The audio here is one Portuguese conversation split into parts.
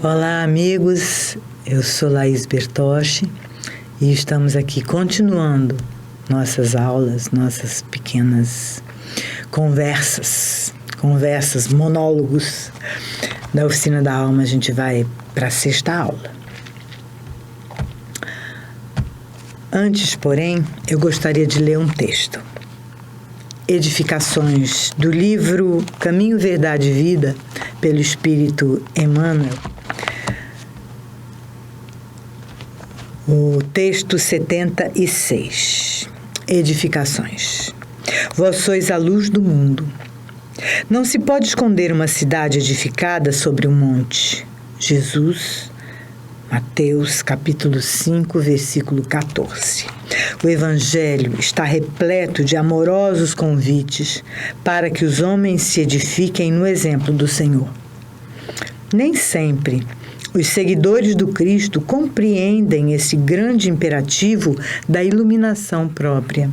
Olá, amigos, eu sou Laís Bertoshi e estamos aqui continuando nossas aulas, nossas pequenas conversas, monólogos da Oficina da Alma. A gente vai para a 6ª aula. Antes, porém, eu gostaria de ler um texto. Edificações do livro Caminho, Verdade e Vida, pelo Espírito Emmanuel. O texto 76. Edificações. Vós sois a luz do mundo. Não se pode esconder uma cidade edificada sobre um monte. Jesus, Mateus, capítulo 5, versículo 14. O Evangelho está repleto de amorosos convites para que os homens se edifiquem no exemplo do Senhor. Nem sempre os seguidores do Cristo compreendem esse grande imperativo da iluminação própria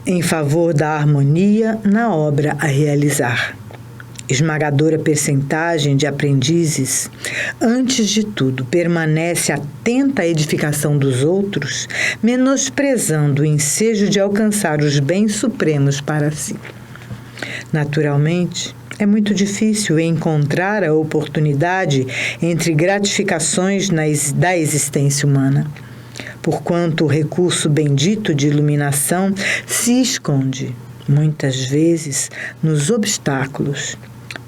em favor da harmonia na obra a realizar. Esmagadora percentagem de aprendizes, antes de tudo, permanece atenta à edificação dos outros, menosprezando o ensejo de alcançar os bens supremos para si. Naturalmente, é muito difícil encontrar a oportunidade entre gratificações da existência humana, porquanto o recurso bendito de iluminação se esconde, muitas vezes, nos obstáculos,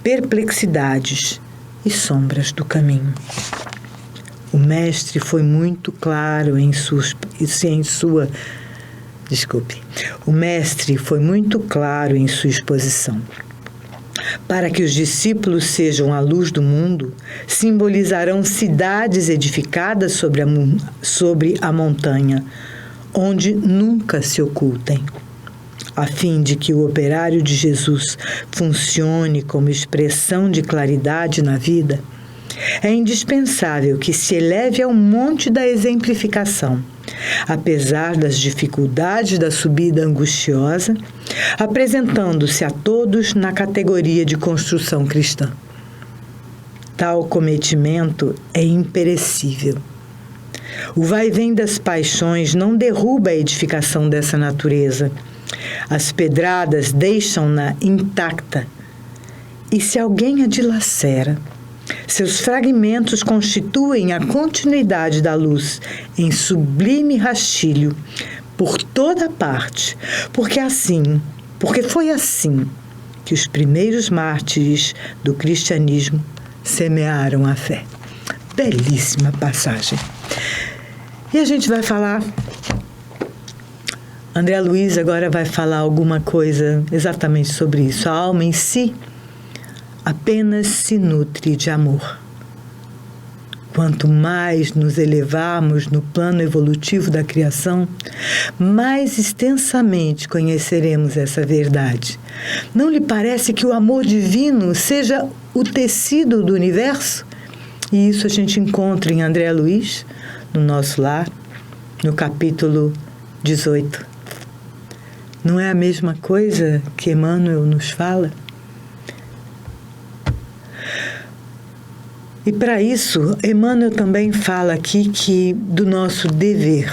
perplexidades e sombras do caminho. O mestre foi muito claro em sua exposição. Para que os discípulos sejam a luz do mundo, simbolizarão cidades edificadas sobre a montanha, onde nunca se ocultem. A fim de que o operário de Jesus funcione como expressão de claridade na vida, é indispensável que se eleve ao monte da exemplificação, apesar das dificuldades da subida angustiosa, apresentando-se a todos na categoria de construção cristã. Tal cometimento é imperecível. O vai-vem das paixões não derruba a edificação dessa natureza. As pedradas deixam-na intacta, e se alguém a dilacera, seus fragmentos constituem a continuidade da luz em sublime rastilho por toda parte, porque foi assim que os primeiros mártires do cristianismo semearam a fé. Belíssima passagem. E a gente vai falar... André Luiz agora vai falar alguma coisa exatamente sobre isso. A alma em si apenas se nutre de amor. Quanto mais nos elevarmos no plano evolutivo da criação, mais extensamente conheceremos essa verdade. Não lhe parece que o amor divino seja o tecido do universo? E isso a gente encontra em André Luiz, no Nosso Lar, no capítulo 18. Não é a mesma coisa que Emmanuel nos fala? E para isso, Emmanuel também fala aqui do nosso dever.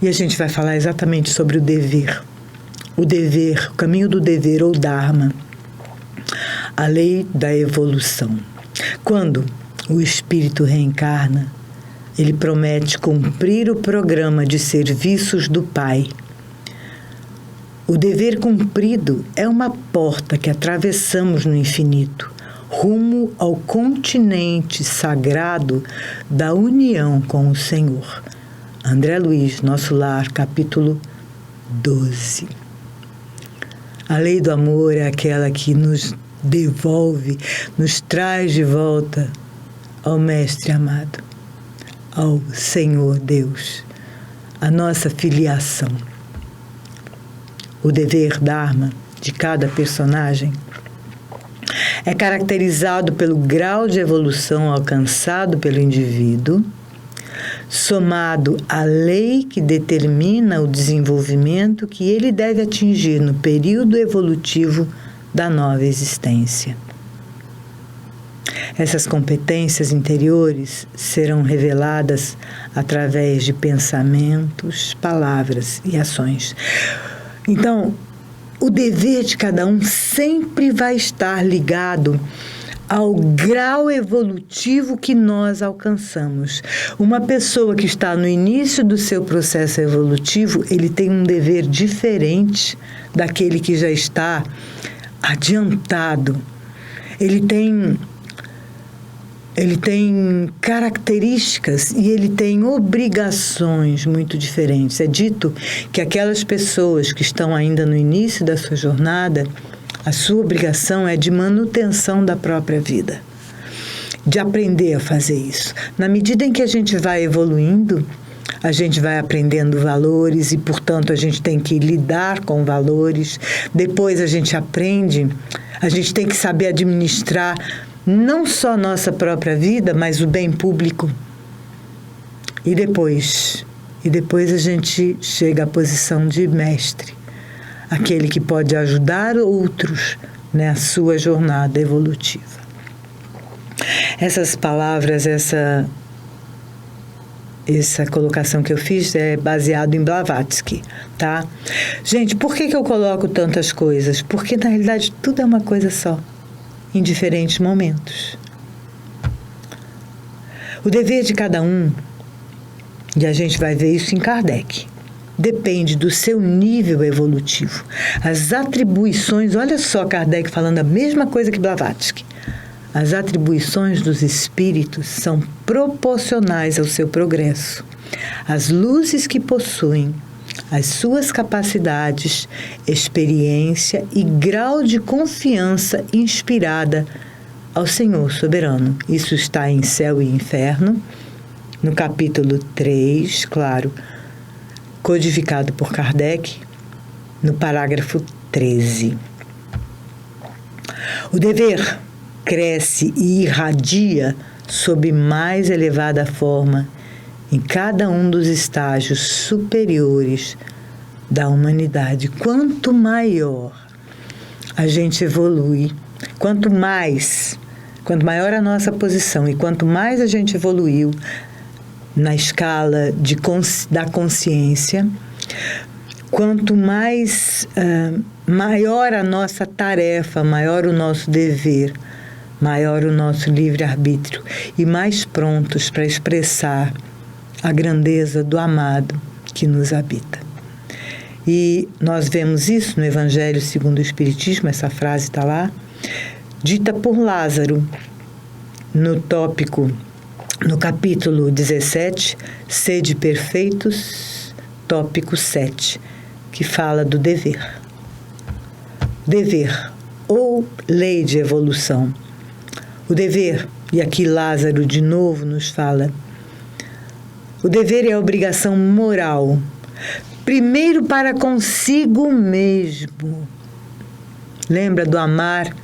E a gente vai falar exatamente sobre o dever. O dever, o caminho do dever ou Dharma. A lei da evolução. Quando o espírito reencarna, ele promete cumprir o programa de serviços do Pai. O dever cumprido é uma porta que atravessamos no infinito, rumo ao continente sagrado da união com o Senhor. André Luiz, Nosso Lar, capítulo 12. A lei do amor é aquela que nos devolve, nos traz de volta ao Mestre amado, ao Senhor Deus, a nossa filiação. O dever Dharma de cada personagem é caracterizado pelo grau de evolução alcançado pelo indivíduo, somado à lei que determina o desenvolvimento que ele deve atingir no período evolutivo da nova existência. Essas competências interiores serão reveladas através de pensamentos, palavras e ações. Então, o dever de cada um sempre vai estar ligado ao grau evolutivo que nós alcançamos. Uma pessoa que está no início do seu processo evolutivo, ele tem um dever diferente daquele que já está adiantado. Ele tem características e ele tem obrigações muito diferentes. É dito que aquelas pessoas que estão ainda no início da sua jornada, a sua obrigação é de manutenção da própria vida, de aprender a fazer isso. Na medida em que a gente vai evoluindo, a gente vai aprendendo valores e, portanto, a gente tem que lidar com valores. Depois a gente aprende, a gente tem que saber administrar não só nossa própria vida, mas o bem público. E depois a gente chega à posição de mestre, aquele que pode ajudar outros na sua jornada evolutiva. Essas palavras, essa colocação que eu fiz é baseado em Blavatsky, tá? Gente, por que eu coloco tantas coisas? Porque, na realidade, tudo é uma coisa só, em diferentes momentos. O dever de cada um, e a gente vai ver isso em Kardec, depende do seu nível evolutivo. As atribuições, olha só Kardec falando a mesma coisa que Blavatsky. As atribuições dos espíritos são proporcionais ao seu progresso. As luzes que possuem, as suas capacidades, experiência e grau de confiança inspirada ao Senhor soberano. Isso está em Céu e Inferno, no capítulo 3, claro, codificado por Kardec, no parágrafo 13. O dever cresce e irradia sob mais elevada forma em cada um dos estágios superiores da humanidade. Quanto maior a gente evolui, quanto maior a nossa posição e quanto mais a gente evoluiu na escala da consciência, quanto mais maior a nossa tarefa, maior o nosso dever, maior o nosso livre-arbítrio e mais prontos para expressar a grandeza do amado que nos habita. E nós vemos isso no Evangelho segundo o Espiritismo, essa frase está lá, dita por Lázaro, no capítulo 17, Sede Perfeitos, tópico 7, que fala do dever. Dever, ou lei de evolução. O dever, e aqui Lázaro de novo nos fala, o dever é a obrigação moral, primeiro para consigo mesmo. Lembra do amar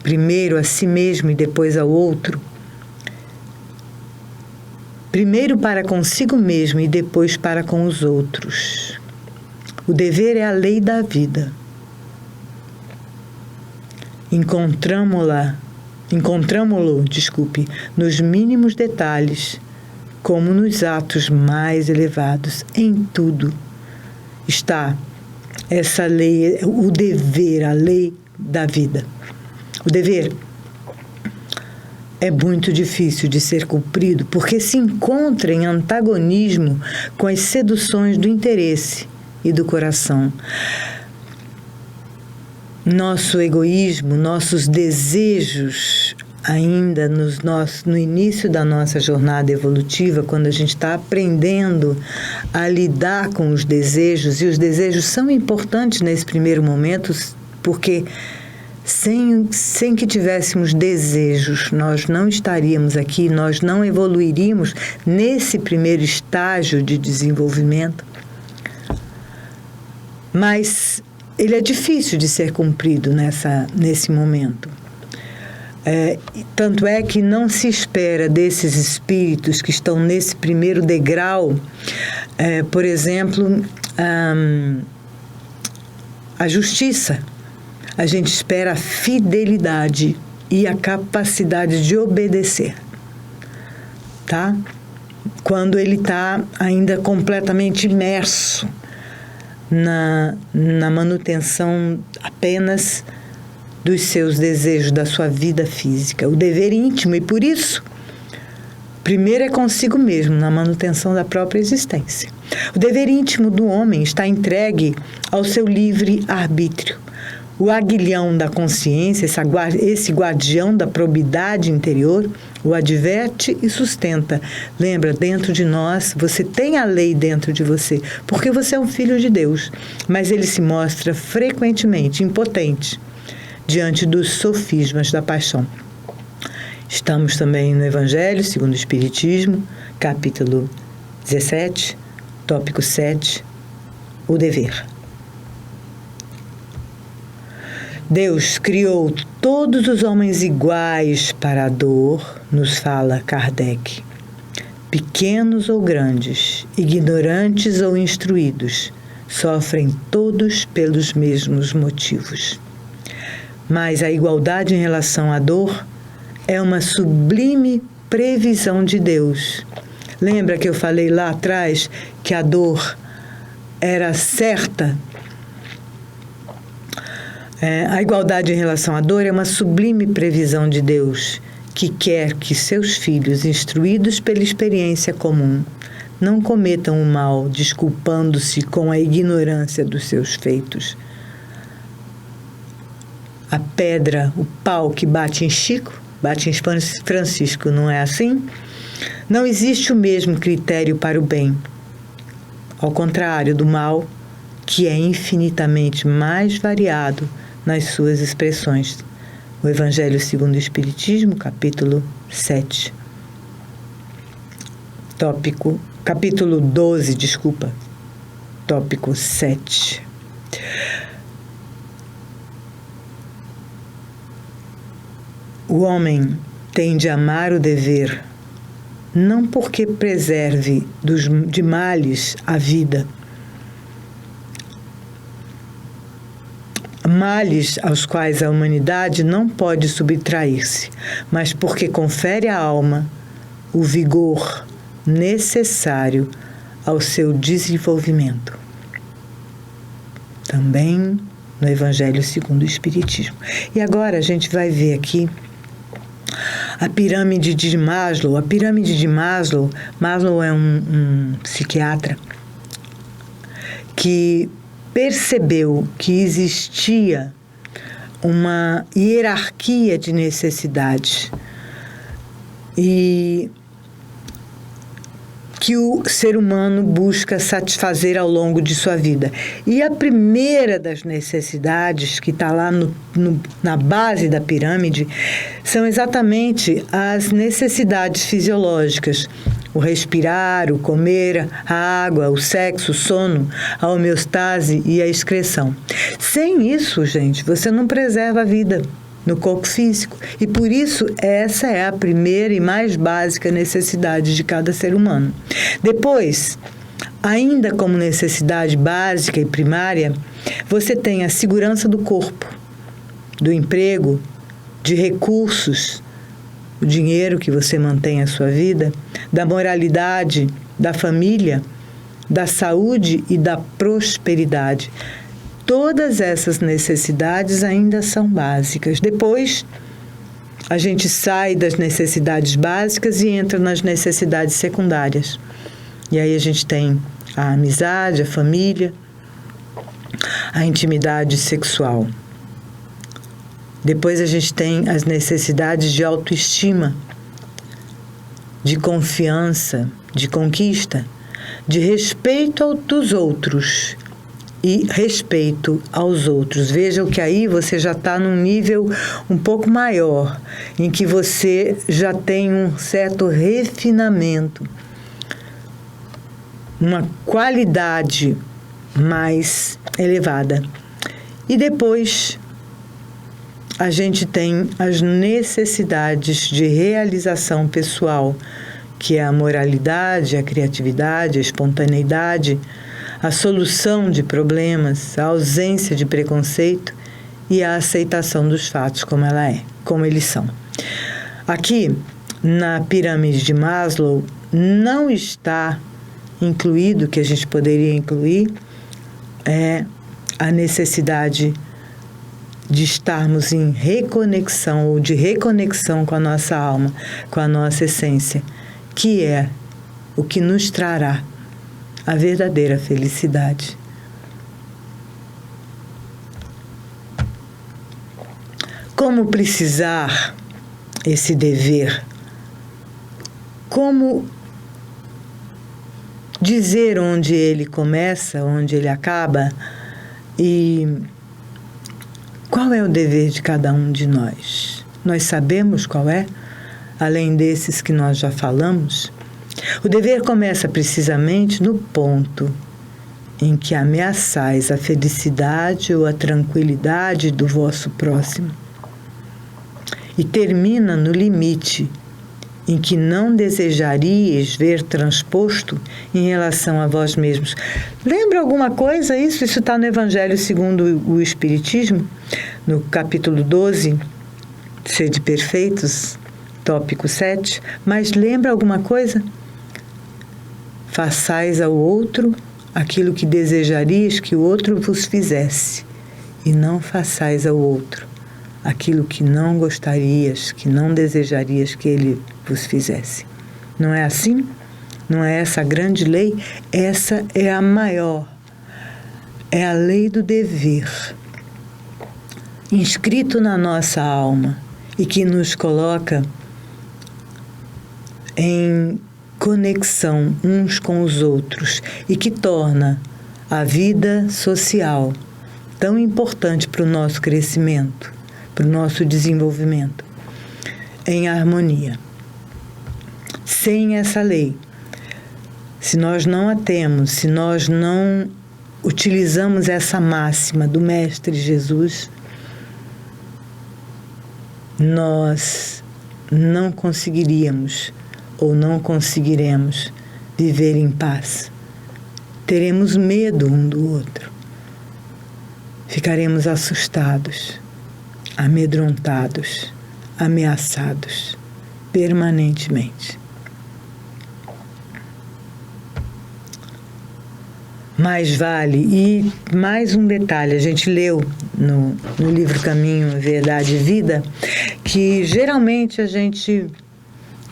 primeiro a si mesmo e depois ao outro? Primeiro para consigo mesmo e depois para com os outros. O dever é a lei da vida. Encontramo-lo, nos mínimos detalhes, como nos atos mais elevados. Em tudo está essa lei, o dever, a lei da vida. O dever é muito difícil de ser cumprido porque se encontra em antagonismo com as seduções do interesse e do coração. Nosso egoísmo, nossos desejos, ainda no início da nossa jornada evolutiva, quando a gente está aprendendo a lidar com os desejos, e os desejos são importantes nesse primeiro momento, porque sem que tivéssemos desejos, nós não estaríamos aqui, nós não evoluiríamos nesse primeiro estágio de desenvolvimento. Mas ele é difícil de ser cumprido nesse momento. Tanto é que não se espera desses espíritos que estão nesse primeiro degrau, por exemplo, a justiça. A gente espera a fidelidade e a capacidade de obedecer, tá? Quando ele está ainda completamente imerso na manutenção apenas dos seus desejos, da sua vida física, o dever íntimo, e por isso, primeiro é consigo mesmo, na manutenção da própria existência. O dever íntimo do homem está entregue ao seu livre arbítrio. O aguilhão da consciência, esse guardião da probidade interior, o adverte e sustenta. Lembra, dentro de nós, você tem a lei dentro de você, porque você é um filho de Deus, mas ele se mostra frequentemente impotente diante dos sofismas da paixão. Estamos também no Evangelho segundo o Espiritismo, capítulo 17, tópico 7, o dever. Deus criou todos os homens iguais para a dor, nos fala Kardec. Pequenos ou grandes, ignorantes ou instruídos, sofrem todos pelos mesmos motivos. Mas a igualdade em relação à dor é uma sublime previsão de Deus. Lembra que eu falei lá atrás que a dor era certa? A igualdade em relação à dor é uma sublime previsão de Deus, que quer que seus filhos, instruídos pela experiência comum, não cometam o mal, desculpando-se com a ignorância dos seus feitos. A pedra, o pau que bate em Chico, bate em Francisco, não é assim? Não existe o mesmo critério para o bem. Ao contrário do mal, que é infinitamente mais variado nas suas expressões. O Evangelho segundo o Espiritismo, capítulo 7. Capítulo 12, tópico 7. O homem tem de amar o dever, não porque preserve de males a vida, males aos quais a humanidade não pode subtrair-se, mas porque confere à alma o vigor necessário ao seu desenvolvimento. Também no Evangelho segundo o Espiritismo. E agora a gente vai ver aqui a pirâmide de Maslow. A pirâmide de Maslow, Maslow é um psiquiatra que percebeu que existia uma hierarquia de necessidades e que o ser humano busca satisfazer ao longo de sua vida. E a primeira das necessidades, que está lá na base da pirâmide, são exatamente as necessidades fisiológicas. O respirar, o comer, a água, o sexo, o sono, a homeostase e a excreção. Sem isso, gente, você não preserva a vida no corpo físico. E por isso, essa é a primeira e mais básica necessidade de cada ser humano. Depois, ainda como necessidade básica e primária, você tem a segurança do corpo, do emprego, de recursos, o dinheiro que você mantém a sua vida, da moralidade, da família, da saúde e da prosperidade. Todas essas necessidades ainda são básicas. Depois, a gente sai das necessidades básicas e entra nas necessidades secundárias. E aí a gente tem a amizade, a família, a intimidade sexual. Depois a gente tem as necessidades de autoestima, de confiança, de conquista, de respeito dos outros e respeito aos outros. Vejam que aí você já está num nível um pouco maior, em que você já tem um certo refinamento, uma qualidade mais elevada. E depois a gente tem as necessidades de realização pessoal, que é a moralidade, a criatividade, a espontaneidade, a solução de problemas, a ausência de preconceito e a aceitação dos fatos como ela é. como eles são. Aqui, na pirâmide de Maslow, não está incluído, que a gente poderia incluir, a necessidade de estarmos em reconexão ou de reconexão com a nossa alma, com a nossa essência, que é o que nos trará a verdadeira felicidade. Como precisar esse dever? Como dizer onde ele começa, onde ele acaba? E qual é o dever de cada um de nós? Nós sabemos qual é, além desses que nós já falamos? O dever começa precisamente no ponto em que ameaçais a felicidade ou a tranquilidade do vosso próximo, e termina no limite em que não desejaríeis ver transposto em relação a vós mesmos. Lembra alguma coisa isso? Isso está no Evangelho segundo o Espiritismo, no capítulo 12, Sede Perfeitos, tópico 7. Mas lembra alguma coisa? Façais ao outro aquilo que desejarias que o outro vos fizesse, e não façais ao outro aquilo que não gostarias, que não desejarias que ele vos fizesse. Não é assim? Não é essa a grande lei? Essa é a maior. É a lei do dever, inscrito na nossa alma e que nos coloca em conexão uns com os outros e que torna a vida social tão importante para o nosso crescimento, para o nosso desenvolvimento, em harmonia. Sem essa lei, se nós não a temos, se nós não utilizamos essa máxima do Mestre Jesus, nós não conseguiríamos ou não conseguiremos viver em paz. Teremos medo um do outro, ficaremos assustados, amedrontados, ameaçados permanentemente. Mais vale, e mais um detalhe, a gente leu no livro Caminho, Verdade e Vida, que geralmente a gente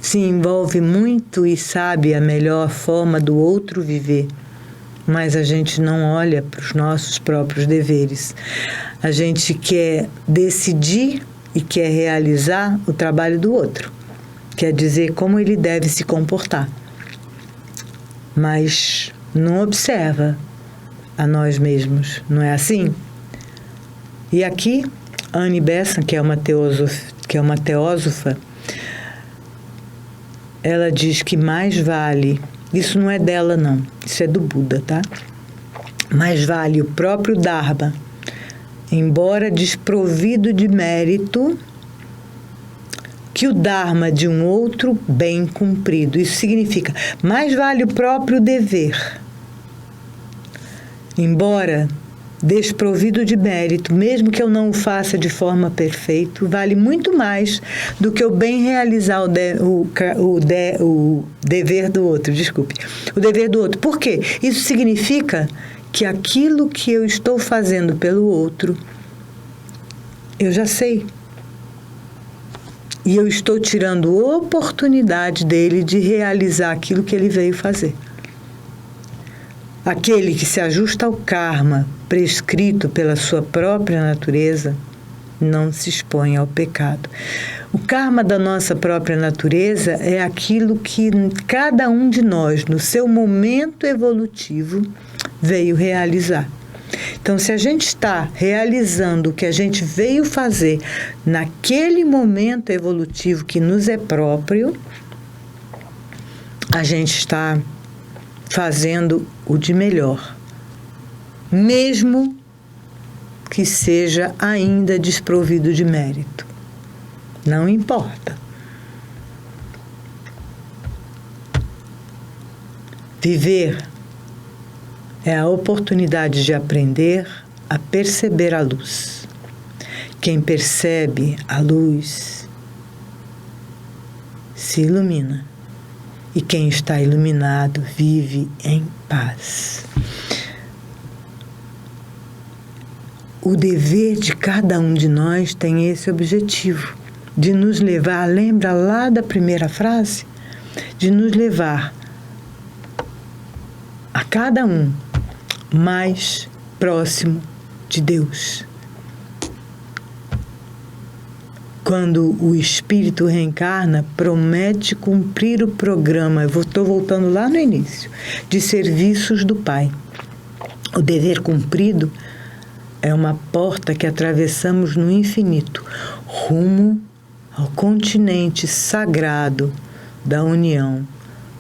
se envolve muito e sabe a melhor forma do outro viver, mas a gente não olha para os nossos próprios deveres. A gente quer decidir e quer realizar o trabalho do outro, quer dizer como ele deve se comportar, mas não observa a nós mesmos, não é assim? E aqui, Annie Besant, que é uma teósofa, ela diz que mais vale, isso não é dela não, isso é do Buda, tá? Mais vale o próprio Dharma, embora desprovido de mérito, que o Dharma de um outro bem cumprido. Isso significa, mais vale o próprio dever, embora desprovido de mérito, mesmo que eu não o faça de forma perfeita, vale muito mais do que o bem realizar o dever do outro, desculpe, o dever do outro. Por quê? Isso significa que aquilo que eu estou fazendo pelo outro, eu já sei. E eu estou tirando oportunidade dele de realizar aquilo que ele veio fazer. Aquele que se ajusta ao karma prescrito pela sua própria natureza não se expõe ao pecado. O karma da nossa própria natureza é aquilo que cada um de nós, no seu momento evolutivo, veio realizar. Então, se a gente está realizando o que a gente veio fazer naquele momento evolutivo que nos é próprio, a gente está fazendo o de melhor, mesmo que seja ainda desprovido de mérito. Não importa. Viver é a oportunidade de aprender a perceber a luz. Quem percebe a luz se ilumina, e quem está iluminado vive em paz. O dever de cada um de nós tem esse objetivo, de nos levar, lembra lá da primeira frase? De nos levar a cada um mais próximo de Deus. Quando o Espírito reencarna, promete cumprir o programa, eu estou voltando lá no início, de serviços do Pai. O dever cumprido é uma porta que atravessamos no infinito, rumo ao continente sagrado da união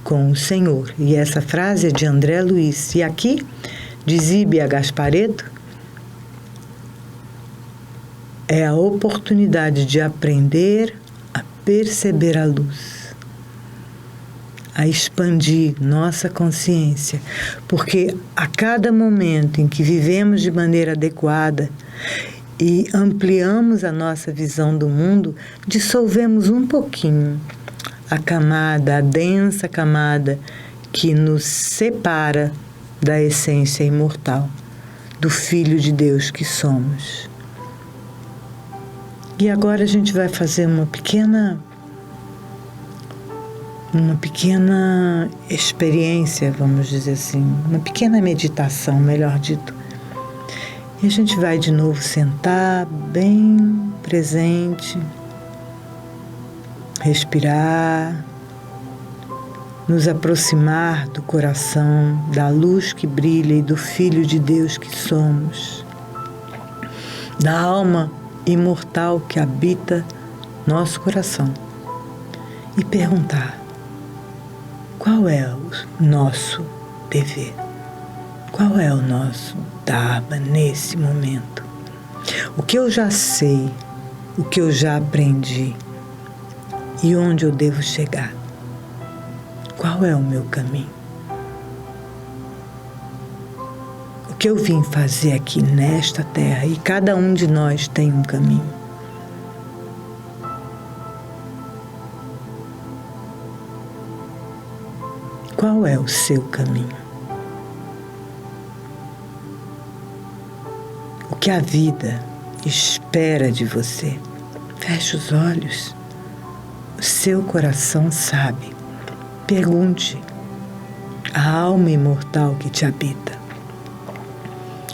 com o Senhor. E essa frase é de André Luiz. E aqui, de Zíbia Gasparetto, é a oportunidade de aprender a perceber a luz, a expandir nossa consciência, porque a cada momento em que vivemos de maneira adequada e ampliamos a nossa visão do mundo, dissolvemos um pouquinho a densa camada que nos separa da essência imortal, do Filho de Deus que somos. E agora a gente vai fazer uma pequena experiência, vamos dizer assim, uma pequena meditação, melhor dito. E a gente vai de novo sentar bem presente, respirar, nos aproximar do coração, da luz que brilha e do Filho de Deus que somos, da alma imortal que habita nosso coração, e perguntar: qual é o nosso dever? Qual é o nosso Dharma nesse momento? O que eu já sei, o que eu já aprendi e onde eu devo chegar? Qual é o meu caminho? O que eu vim fazer aqui nesta terra, e cada um de nós tem um caminho. Qual é o seu caminho? O que a vida espera de você? Feche os olhos. O seu coração sabe. Pergunte à alma imortal que te habita: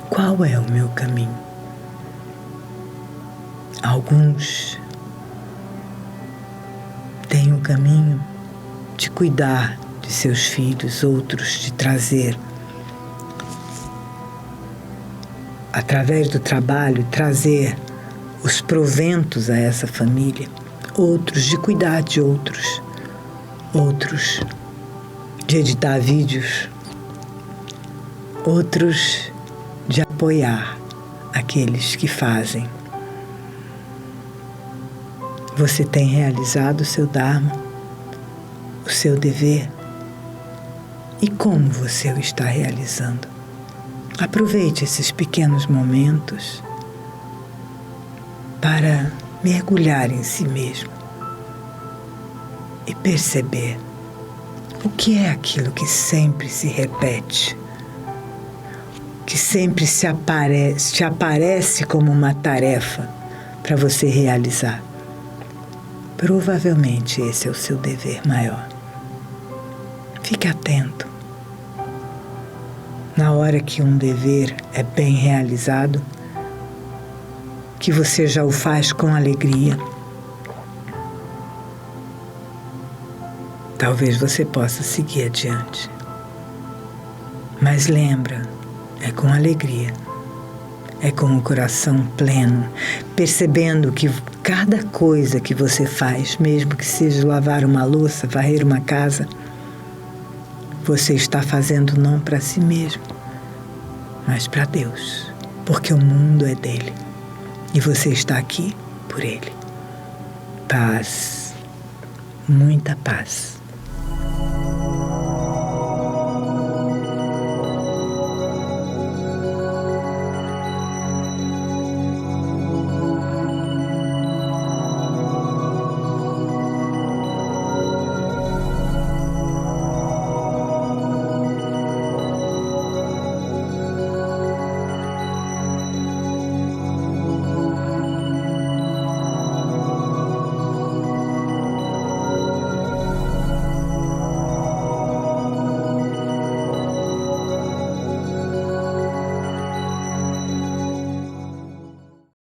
qual é o meu caminho? Alguns têm o caminho de cuidar de seus filhos, outros de trazer, através do trabalho, trazer os proventos a essa família, outros de cuidar de outros de editar vídeos, outros de apoiar aqueles que fazem. Você tem realizado o seu Dharma, o seu dever? E como você o está realizando? Aproveite esses pequenos momentos para mergulhar em si mesmo e perceber o que é aquilo que sempre se repete, que sempre te aparece como uma tarefa para você realizar. Provavelmente esse é o seu dever maior. Fique atento. Na hora que um dever é bem realizado, que você já o faz com alegria, talvez você possa seguir adiante. Mas lembra, é com alegria, é com o coração pleno, percebendo que cada coisa que você faz, mesmo que seja lavar uma louça, varrer uma casa, você está fazendo não para si mesmo, mas para Deus, porque o mundo é dele e você está aqui por ele. Paz, muita paz.